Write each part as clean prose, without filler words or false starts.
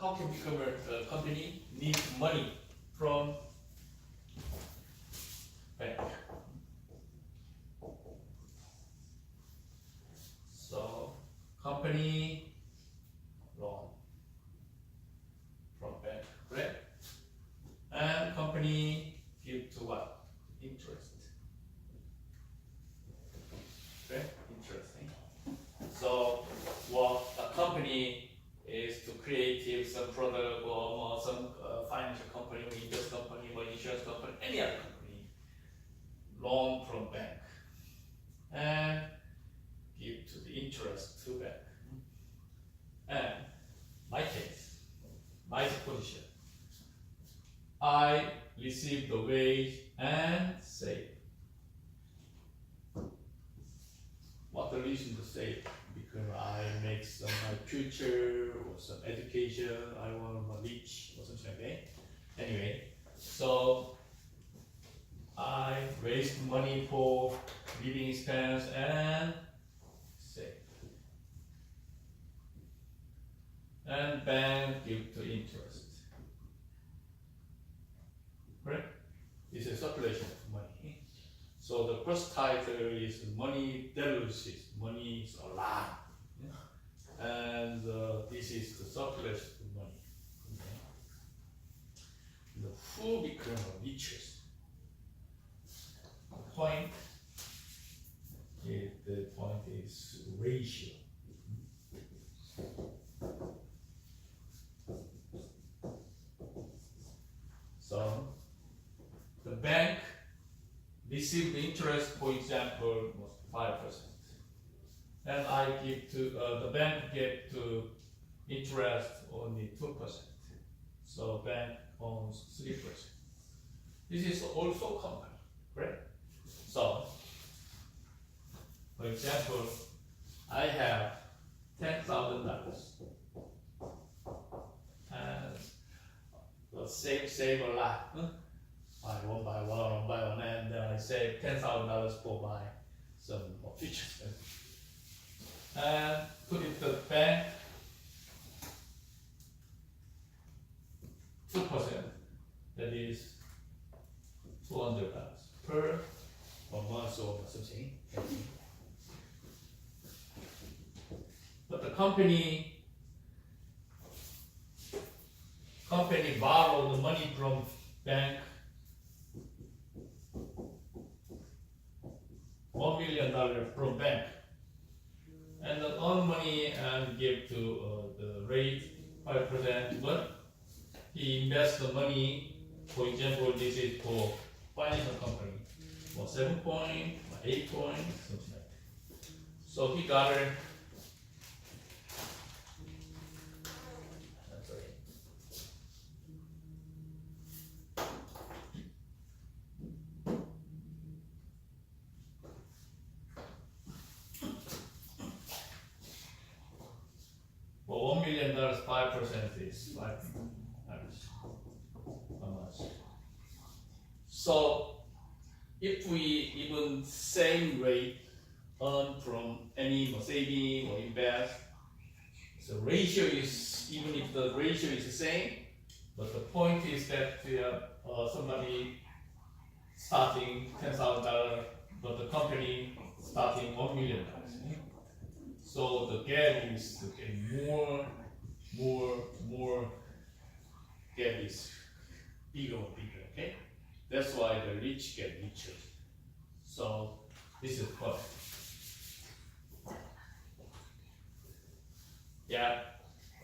how can become a company? Need money from bank. So company loan from bank, correct? And company give to what? Interest. Okay, interesting. So what a company is to create some product or some financial company, or investment company, or insurance company, any other company, loan from bank and give to the interest to bank. And my case, my position, I receive the wage and save. What the reason to save? Because I make some future or some education, I want to reach or something like that. Anyway, so I waste money for living expense and save. And bank give to interest. Correct? This is circulation of money. So the first title is money deluses. Money is a lot. And this is the circulation of money. Okay. The who become richest? The point is ratio. So the bank receive the interest, for example, 5%, and I give to the bank get to interest only 2%. So bank owns 3%. This is also company, correct? So, for example, I have $10,000 and save a lot. Buy one, and then I save $10,000 for my some future spending. And put it in the bank, 2%. That is $200 per month or something. But the company borrow the money from bank, $1 million from bank, and then earn money and give to the rate 5%. But he invests the money. For example, this is for financial company, for 7 point, 8 point, something like that. So he got it. For $1 million, 5% is $5. How much? So if we even same rate earn from any saving or invest, so ratio is, even if the ratio is the same, but the point is that somebody starting $10,000, but the company starting $1 million. So the gap is getting more gap is bigger and bigger, okay? That's why the rich get richer. So this is what. Yeah,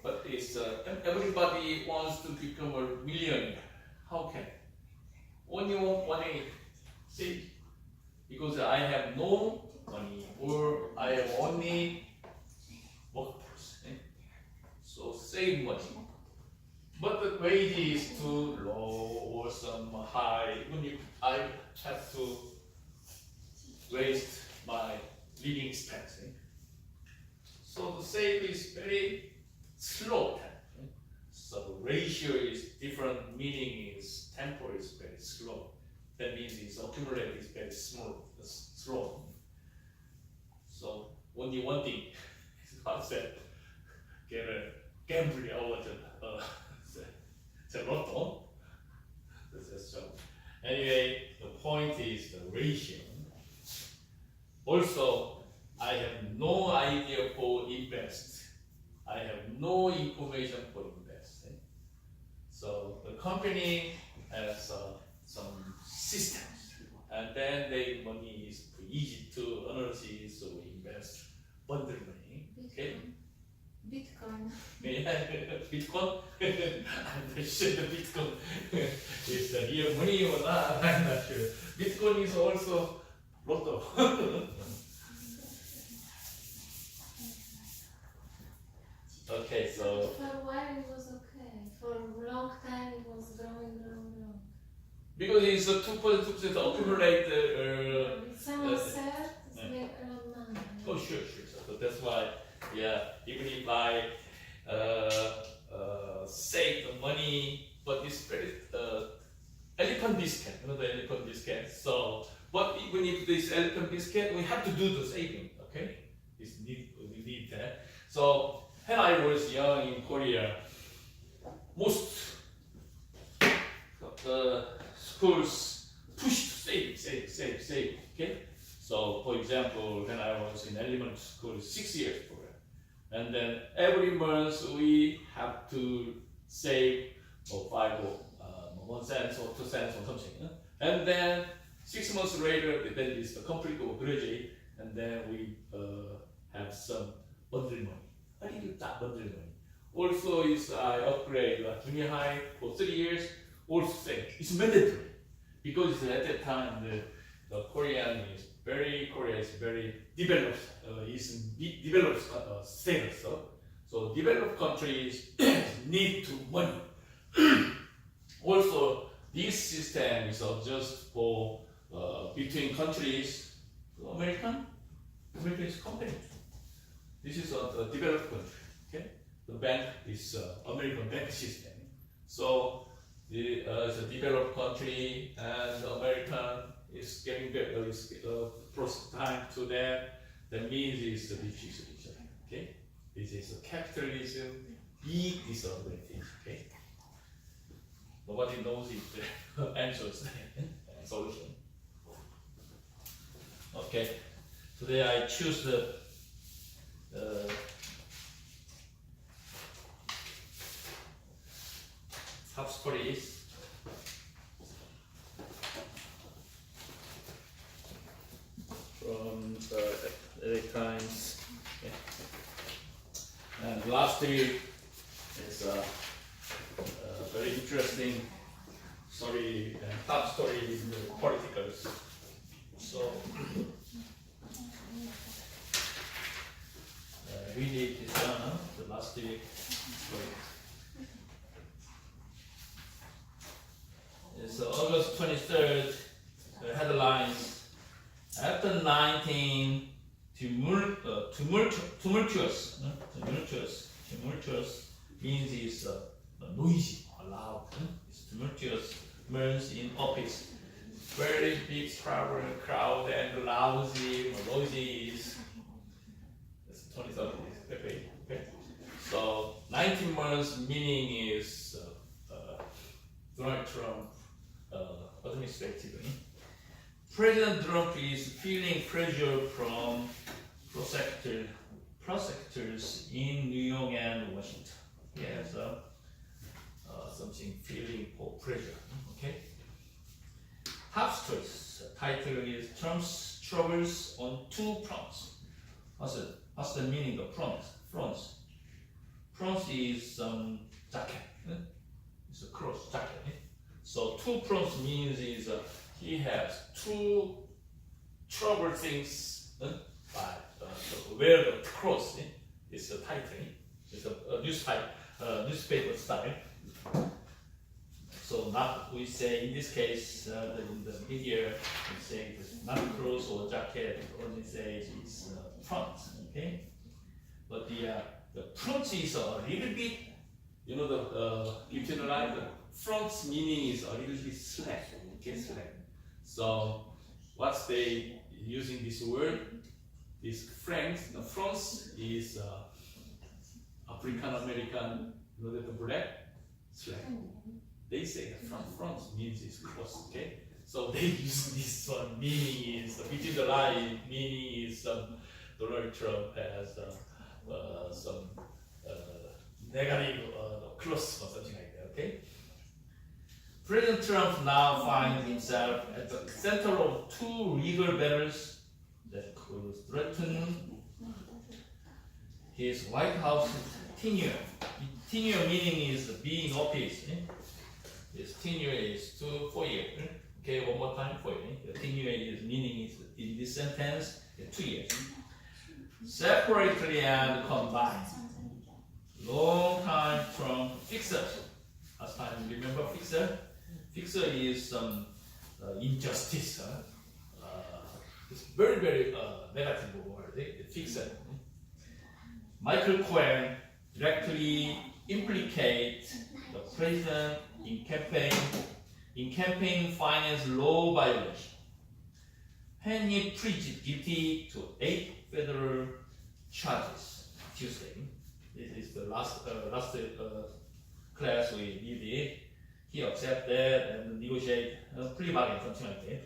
but it's everybody wants to become a millionaire. How can? Only one way. See, because I have no money or I have only workforce. So save money. But the wage is too low or some high, even if I have to waste my living expense. So the save is very slow. So ratio is different, meaning is tempo is very slow. That means its accumulated is very slow. So only one thing is concept, get gambling over the lotto. So anyway, the point is the ratio. Also, I have no idea for invest. I have no information for invest. So the company has some systems, and then the money is easy to analyze, so invest bundle money. Okay. Bitcoin. Yeah, Bitcoin. I'm not sure the Bitcoin is the real money or not. I'm not sure. Bitcoin is also lotto. Okay, so For a while it was okay. For a long time it was growing. because it's a 2.2% accumulate. Someone said it's make a lot of money. Oh, sure. So that's why, yeah. Even if I save the money, but it's very elephant discount. You know the elephant discount. So, but even if this elephant discount, we have to do the saving. Okay, we need that. So when I was young in Korea, most schools push to save. Okay. So, for example, when I was in elementary school, 6 years program, and then every month we have to save 1 cent or 2 cents or something, and then 6 months later, then it's the complete or graduate, and then we have some bundle money. A little bundle money. Also, is I upgrade junior high for 3 years. Also, same. It's mandatory because at that time the Korea is very developed, developed status. So developed countries need to money. Also, this system is just for between countries. American is company. This is a developed country. Okay, the bank is American bank system. So it's a developed country, and American is getting better. Time to them. That means it's the diffusion. Okay, this is a capitalism, big disadvantage. Okay, nobody knows it. Answers solution. Okay, today I choose the top stories. From the Times. Okay. And last week is a very interesting story, top story in the politicals. So read it is done, the last week. It's August 23rd, headlines. After 19 tumultuous means it's noisy, loud. It's tumultuous means in office. Very big crowd and lousy, noisy is 23rd. Okay. So 19 months meaning is Donald Trump administratively. President Trump is feeling pressure from prosecutors in New York and Washington. He has something feeling for pressure. Okay. Top stories. Title is Trump's troubles on 2 fronts. What's the meaning of fronts? Fronts is jacket. It's a cross jacket. So 2 fronts means is he has 2 trouble things where the cross is the title. It's a newspaper style. So not we say in this case in the media we say it's not cross or jacket. Only say it's front. Okay, but the front is a little bit. You know the if you like the front meaning is a little bit slack. Okay, slack. So what's they using this word? This French, the France is a African American, you know that the black slang. They say that front means is close, okay? So they use this one, meaning is between the line, meaning is Donald Trump has some negative clause or something like that, okay? President Trump now finds himself at the center of two legal battles that could threaten his White House tenure. Tenure meaning is being in office. His tenure is 4 years. Okay, one more time for you. The tenure is meaning is in this sentence 2 years. Separately and combined. Long time Trump fixer. Last time remember fixer? Fixer is some injustice. It's very negative word. Fixer. Michael Cohen directly implicate the president in campaign finance law violation. And he pleaded guilty to 8 federal charges Tuesday. This is the last class we did. He accepted and negotiated plea bargain, something like that.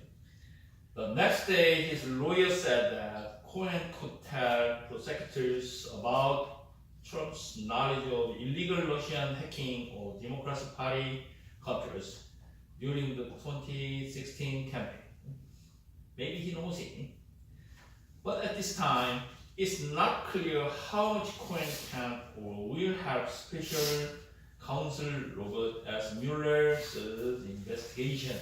The next day, his lawyer said that Cohen could tell prosecutors about Trump's knowledge of illegal Russian hacking or Democratic Party computers during the 2016 campaign. Maybe he knows it. But at this time, it's not clear how much Cohen can or will help special counsel Robert S. Mueller's investigation.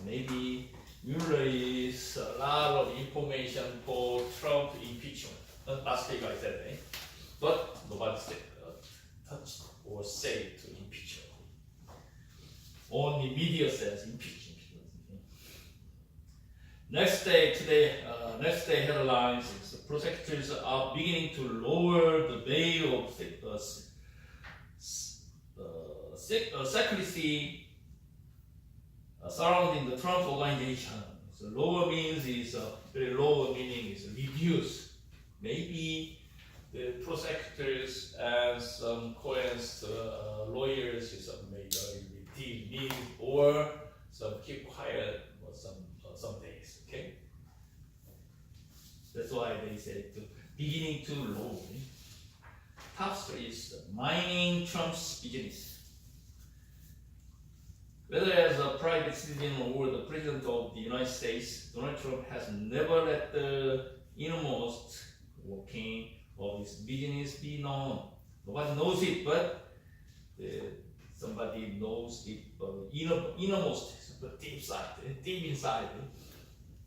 Maybe Mueller is a lot of information for Trump impeachment. Last week I said, but nobody touched or said to impeach him. Only media says impeach. Next day headlines is prosecutors are beginning to lower the bail of secrecy surrounding the Trump organization. So lower means is very lower meaning is reduce. Maybe the prosecutors and some Cohen's lawyers is made redeem or some keep quiet for some days. Okay, that's why they say to beginning to lower. Top story is mining Trump's business. Whether as a private citizen or the president of the United States, Donald Trump has never let the innermost working of his business be known. Nobody knows it, but somebody knows it. Innermost, the deep inside,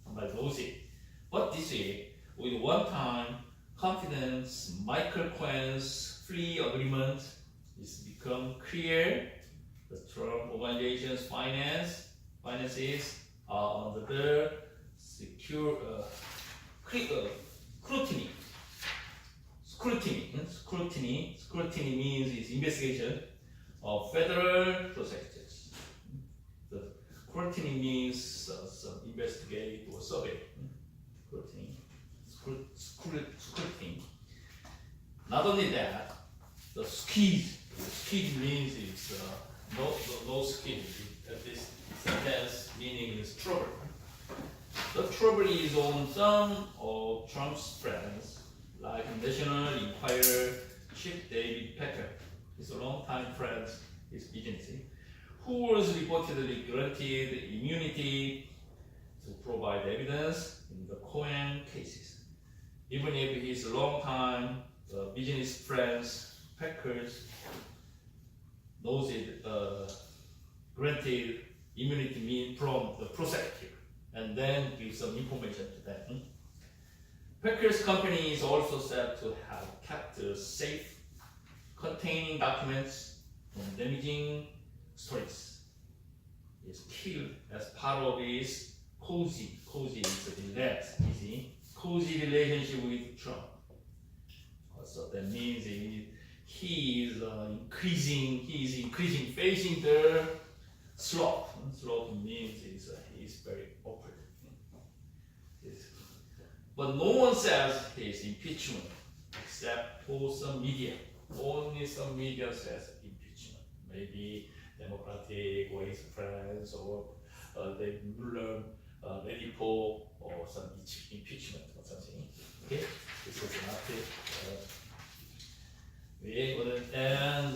somebody knows it. But this way, with one-time confidence, Michael Cohen's free agreement is become clear. The Trump organization's finances are under the scrutiny. Scrutiny means is investigation of federal prosecutors. The scrutiny means some investigate or survey. Scrutiny. Not only that, the skid means is no skid. This sentence meaning is trouble. The trouble is on some of Trump's friends, like National Enquirer Chief David Pecker, his longtime friend, his agency, who was reportedly granted immunity to provide evidence in the Cohen cases. Even if his longtime business friends, Packers, knows it, granted immunity mean from the prosecutor, and then give some information to them. Packer's company is also said to have kept a safe containing documents from damaging stories. It's killed as part of his cozy relationship with Trump. So that means he is increasing facing the slope. Slope means he's very open. But no one says his impeachment except for some media. only some media says impeachment. Maybe Democratic or his friends or they learn ready for or some impeachment or something. Okay, this is not it. And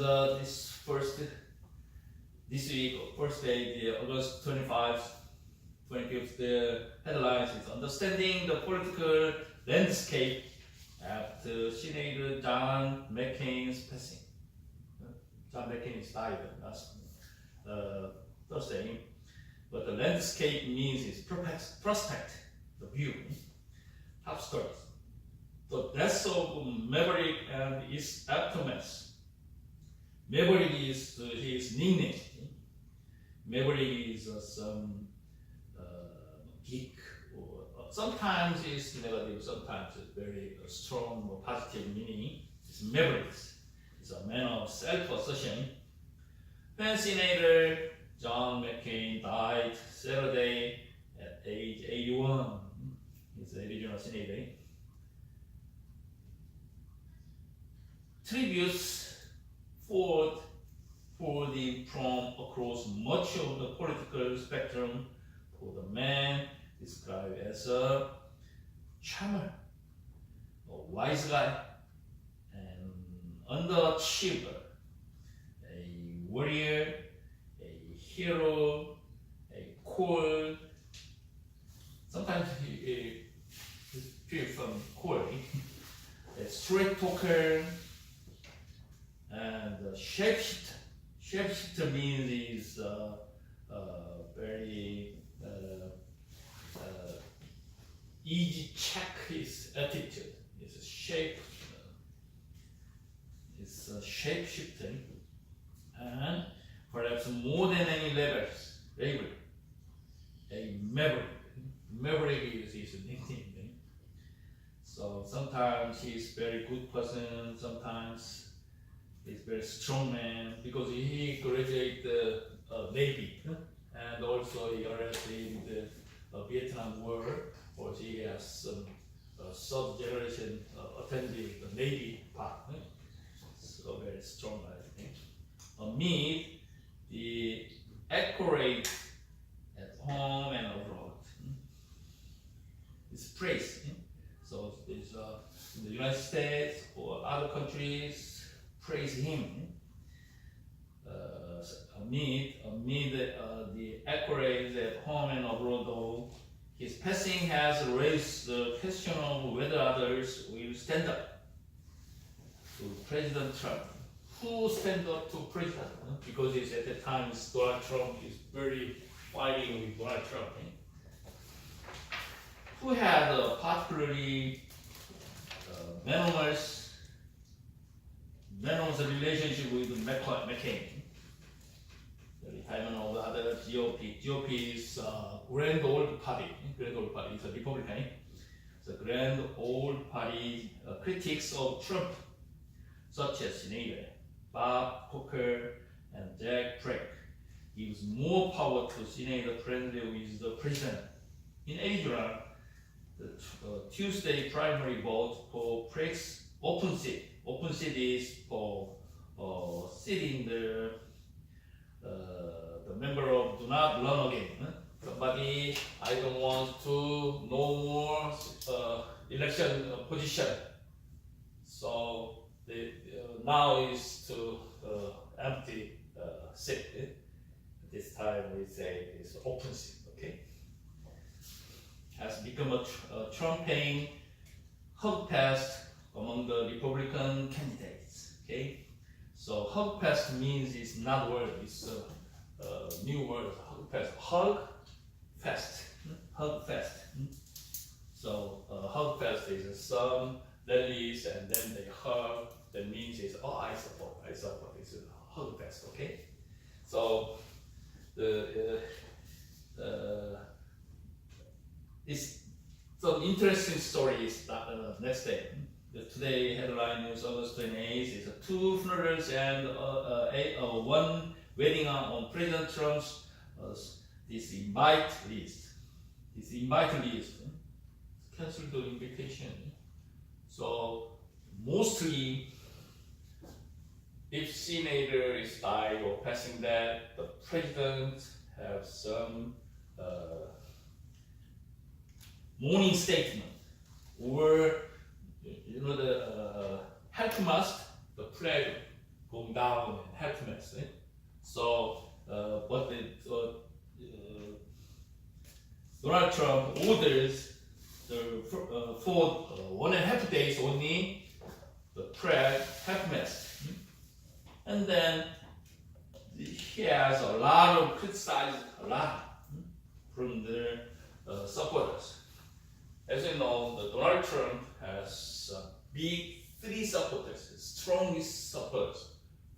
this week, first day, the August 25th, the headlines is Understanding the Political Landscape after Senator John McCain's passing. John McCain is died last Thursday, but the landscape means is prospect, the view. Top stories. The death of Maverick and its aftermath. Maverick is his nickname. Maverick is some geek, or sometimes it's negative, sometimes it's very strong or positive meaning. It's Maverick. It's a man of self-assertion. Then Senator John McCain died Saturday at age 81. He's the original senator. Tributes poured from across much of the political spectrum for the man described as a charmer, a wise guy, an underachiever, a warrior, a hero, a cool. Sometimes he feels from cool, a straight talker, and shapeshifter. Shapeshifter means is very easy check his attitude. It's a shapeshifting, and perhaps more than any label, a maverick. Maverick is his nickname. So sometimes he's very good person, sometimes he's very strong man, because he graduated Navy and also he arrested the Vietnam War, or he has some third generation attended the Navy part. So very strong, I think. Amid the accolade at home and abroad, it's praise. So it's in the United States or other countries praise him. Amid the accolades at home and abroad, though, his passing has raised the question of whether others will stand up to President Trump. Who stand up to President? Because it's at the time Donald Trump is very fighting with Donald Trump. Who had a particularly venomous relationship with McCain. The retirement of the other GOP. GOP is grand old party. Grand old party is a Republican. The grand old party critics of Trump, such as Senator Bob Corker and Jack Drake, gives more power to Senator friendly with the president. In Arizona, the Tuesday primary vote for Craig's open seat. Open seat is for sitting the member of do not run again. Somebody, I don't want to no more election position. So now is to empty seat. This time we say it's open seat. Okay. Has become a campaign hug-fest among the Republican candidates. Okay, so hug-fest means it's not word; it's a new word. Hug-fest, hug-fest, hug-fest. So hug-fest is some rallies and then they hug. That means it's I support. It's a hug-fest. Okay, so it's some interesting story is that next day. Today headline news August 28th is 2 funerals and one wedding on President Trump's this invite list. This invite list cancel the invitation. So mostly if senator is died or passing that, the president have some mourning statement, or the health mask, the flag going down and health mask. So, but Donald Trump orders for 1.5 days only the prayer health mask, and then he has a lot of criticized a lot from the supporters. As you know, the Donald Trump has big three supporters, strongest supporters.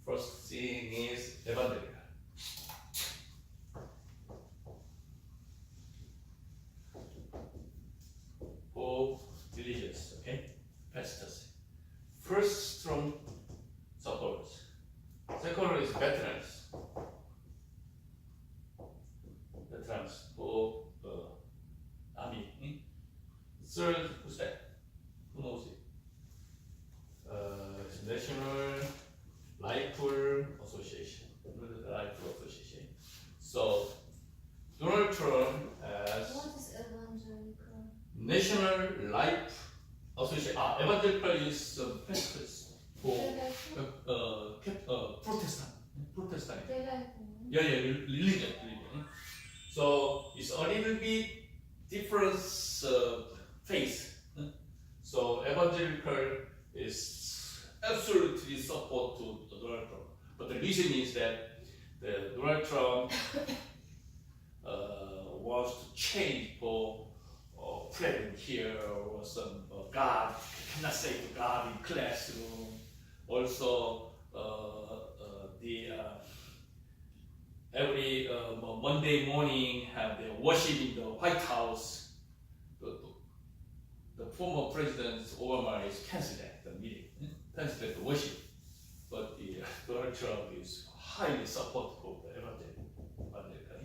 First thing is evangelical. For religious, okay? Pastors. First strong supporters. Second is veterans. Veterans for army. Third, who's that? Who knows it? It's National Rifle Association. Rifle Association. So Donald Trump has What is evangelical? National Life Association. Evangelical is pastors for Protestant. Protestant. They like Yeah, religion. So it's a little bit different faith. So evangelical is absolutely support to Donald Trump. But the reason is that the Donald Trump wants to change for present here or some God cannot say to God in classroom. Also, every Monday morning have their worship in the White House. The former President Obama is canceled the meeting, canceled the worship. But Donald Trump is highly supportive of the evangelical,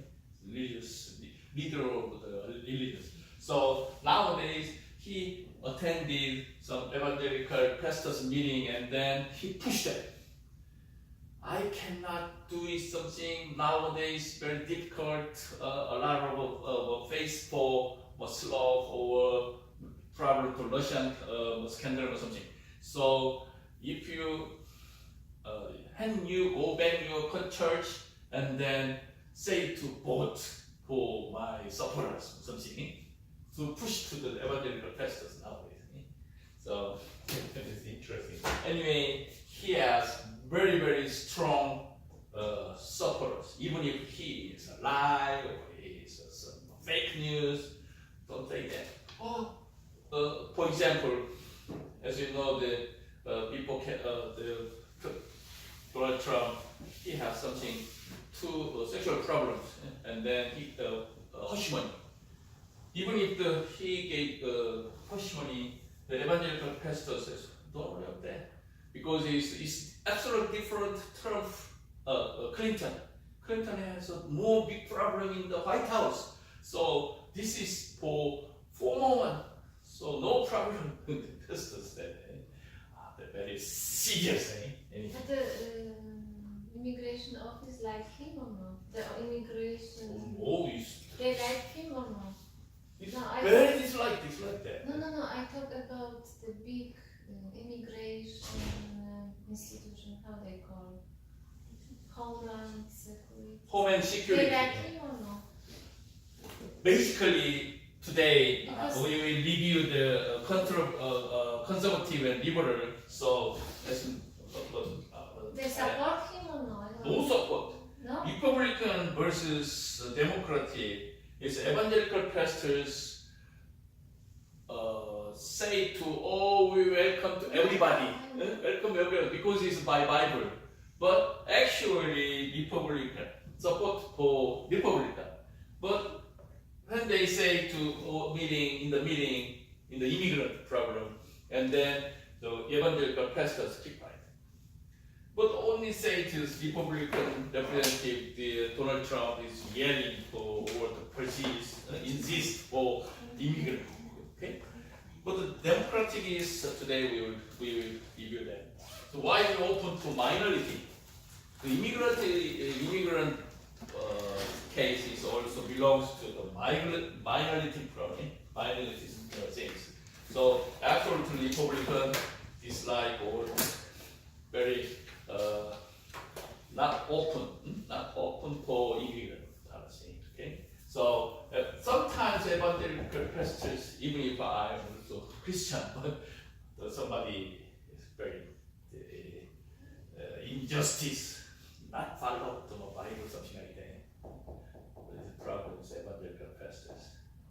religious leader of the religious. So nowadays he attended some evangelical pastors meeting and then he pushed them. I cannot do something nowadays very difficult. A lot of face for Slav or problem to Russian scandal or something. So if you go back to your church and then say to vote for my supporters or something, to push to the evangelical pastors nowadays. So it's interesting. Anyway, he has very, very strong supporters. Even if he is a lie or he is some fake news, don't take that. For example, as you know, the Donald Trump, he has two sexual problems, and then he hush money. Even if he gave hush money, the evangelical pastor says, don't worry about that, because it's absolutely different term. Clinton. Clinton has a more big problem in the White House, so this is for former one. So no problem. The pastor said, they're very serious. But the immigration office like him or not? The immigration. They like him or not? Very dislike that. No. I talk about the big immigration institution. How they call it? Homeland Security. Homeland Security. They like him or not? Basically, today Because we will review the conservative and liberal. So they support him or not? no support. No? Republican versus Democratic is evangelical pastors say to we welcome to everybody, welcome everybody because it's by Bible. But actually, Republican support for Republican. But when they say to meeting in the immigrant problem, and then the evangelical pastors keep quiet. But only say to Republican representative, Donald Trump is yelling for or insist for immigrant. Okay, but the Democratic is today we will review that. So why we open to minority? the immigrant case is also belongs to the minority problem, minority things. So absolutely Republican dislike or very not open for immigrant policy. Okay, so sometimes evangelical pastors, even if I am also Christian, but somebody is very injustice, not follow the Bible, something like that. There's a problem with evangelical pastors.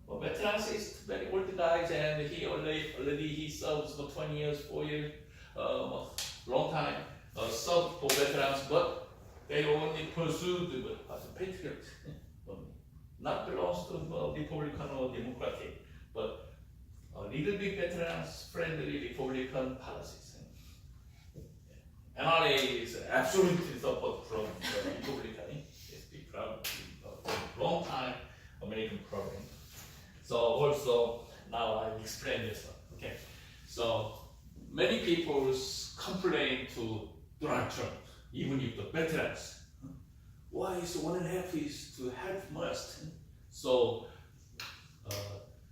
But veterans is very old guys, and he already he serves for 20 years, 4 years, long time. Served for veterans, but they only pursued as a patriot, not belongs to Republican or Democratic, but a little bit veterans friendly Republican policies. NRA is absolutely support from the Republican. It's big problem, long time American problem. So also now I explain this one. Okay, so many people complain to Donald Trump, even if the veterans. Why is 1.5 is to help most? So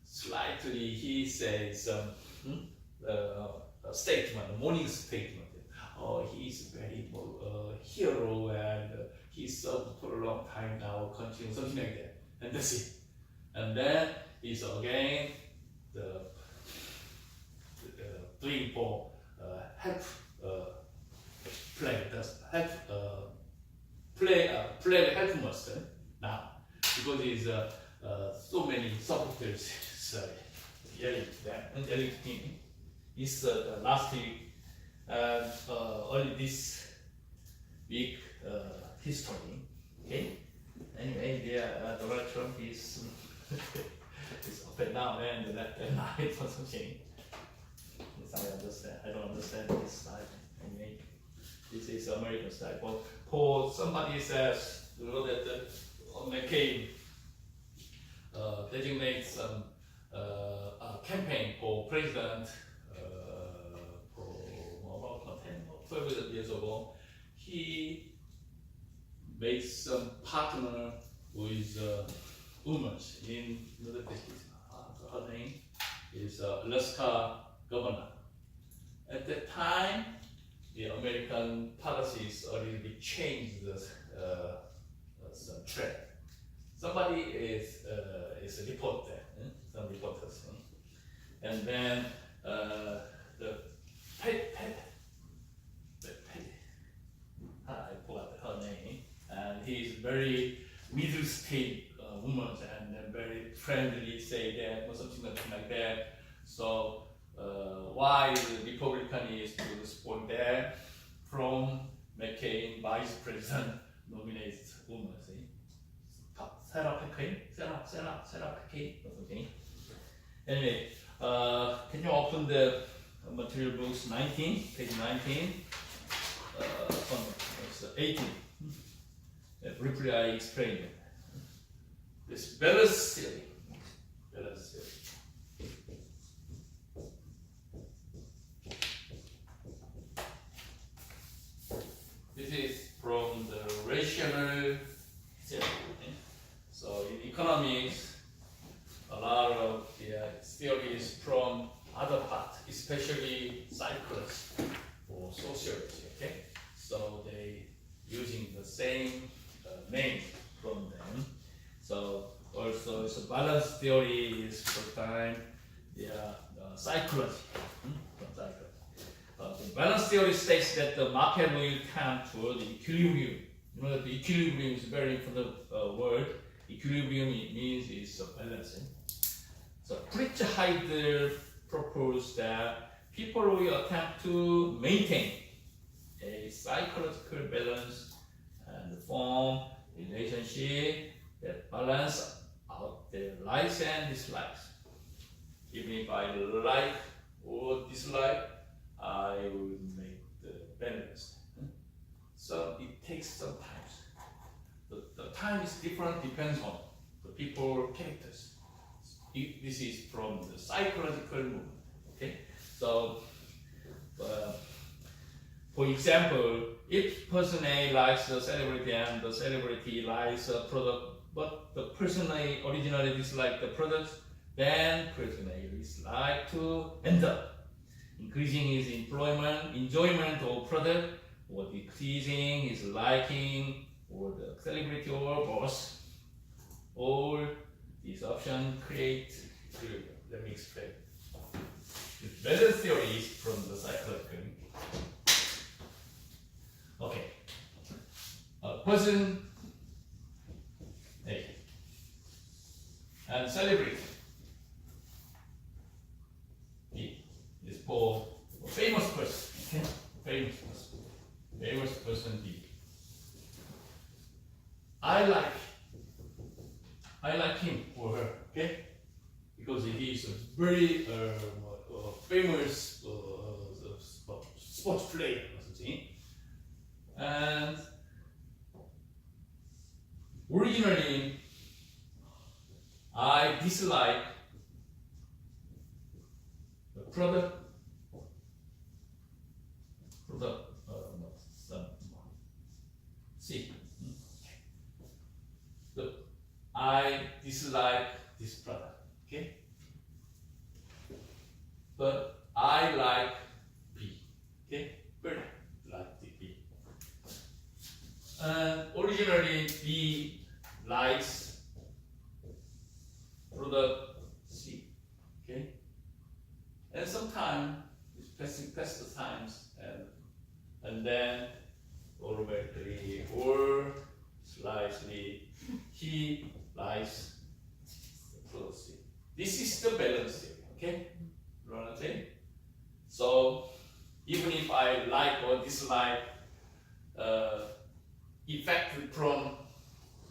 slightly he says a statement, a morning statement. Oh, he's very hero and he served for a long time now, continue something like that, and that's it. And then he's again doing for help play helpmust now, because he's so many supporters yelling at him. It's last week and only this week history. Okay. Anyway, Donald Trump is is up and down and left and right or something. Yes, I understand. I don't understand this style. Anyway, this is American style. But for somebody says, you know, that McCain designates some campaign for president for about 10 or 12 years ago. He made some partner with women in United States. Her name is Alaska governor. At that time, the American policies already changed some trend. Somebody is a reporter, some reporters, and then I forgot her name, and he's very middle state woman and very friendly, say that or something like that. So why the Republican is to support that from McCain vice president nominates woman, see? Sarah McCain or something. Anyway, can you open the material books 19, page 19, it's 18. Briefly I explained it. This balance theory. This is from the rational theory. So in economics, a lot of the theories from other parts, especially psychology or sociology. Okay, so they using the same name from them. So also it's a balance theory is for time psychology from psychology. The balance theory states that the market will tend toward the equilibrium. You know that the equilibrium is very important word. Equilibrium means is balancing. So Pritchard proposed that people will attempt to maintain a psychological balance and form relationship that balance out their likes and dislikes. Even if I like or dislike, I will make the balance. So it takes some time. The time is different, depends on the people characters. This is from the psychological movement. Okay, so For example, if person A likes the celebrity and the celebrity likes a product, but the person A originally disliked the product, then person A is like to end up increasing his enjoyment of product, or decreasing his liking or the celebrity or boss. All these options create. Let me explain. The balance theory is from the psychological. Okay. A person A and celebrity B is for a famous person. Okay? Famous person B. I like him or her. Okay? Because he is a very famous sports player or something. And originally, I dislike the product. See, I dislike this product. Okay, but I like B. Okay, very like the B. And originally B likes product C. Okay, and sometimes it's passing past the times, and then automatically or slightly he likes product C. This is the balance theory. Okay, you know what I'm saying? So even if I like or dislike effect from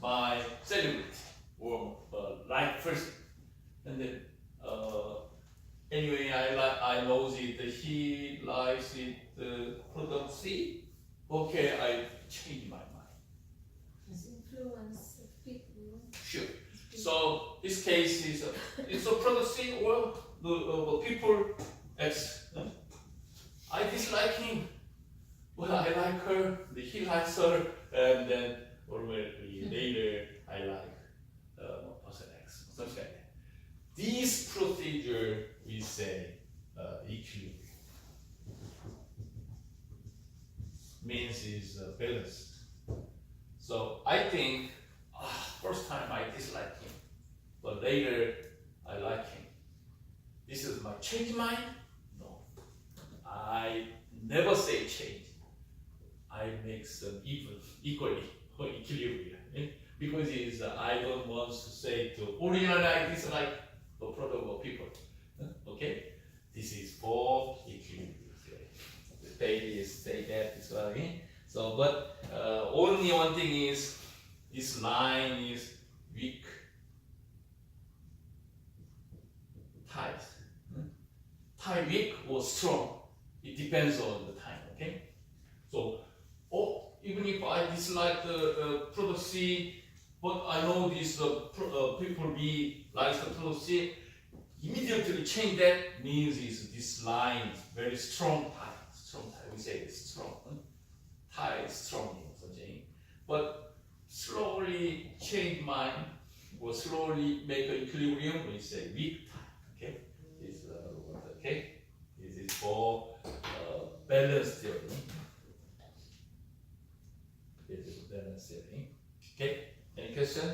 my celebrity or like person, and then anyway I know that he likes it product C. Okay, I change my mind. As influence of people. Sure. So this case is it's a product C or the people X. I dislike him. Well, I like her. He likes her, and then automatically later I like person X, something like that. This procedure we say equilibrium. Means is balanced. So I think first time I dislike him, but later I like him. This is my change mind? No. I never say change. I make them equally or equilibrium. Because I don't want to say to originally I dislike the product of people. Okay? This is for equilibrium. The baby say that as well. So, but only one thing is this line is weak ties. Tie weak or strong. It depends on the time. Okay. So, even if I dislike the product C, but I know this people B likes the product C, immediately change that means is this line is very strong tie. Strong tie. We say it's strong. Tie is strong or something. But slowly change mind or slowly make an equilibrium. We say weak tie. Okay. This okay. This is for balance theory. This is balance theory. Okay. Any question?